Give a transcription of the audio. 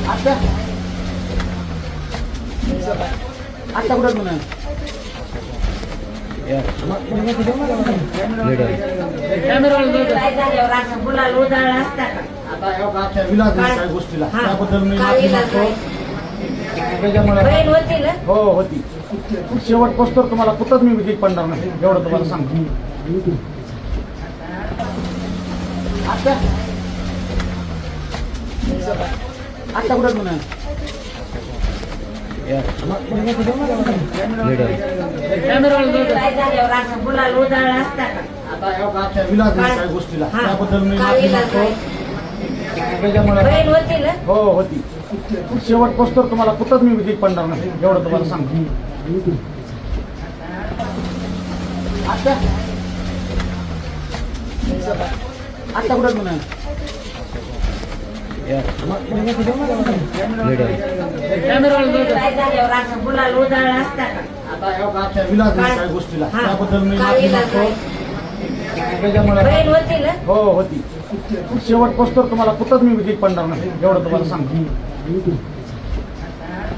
आता आता कुठं म्हणा आता आजच्या विलास काही गोष्टीला त्याबद्दल मी माफी मागतो. त्याच्यामुळे हो होती शेवट पोस्टर तुम्हाला कुठंच मी विजय पडणार नाही एवढं तुम्हाला सांगतो. आता आता कुठं म्हणा आता आजच्या विलास काही गोष्टीला त्याबद्दल मी माफी मागतो. त्याच्यामुळे हो होती शेवट पोस्टर तुम्हाला कुठंच मी विजय पडणार नाही एवढं तुम्हाला सांगतो. आता आता कुठं म्हणा आता आजच्या विलास काही गोष्टीला त्याबद्दल मी माफी मागतो. त्याच्यामुळे हो होती शेवट पोस्टर तुम्हाला कुठंच मी विजय पडणार नाही एवढं तुम्हाला सांगतो.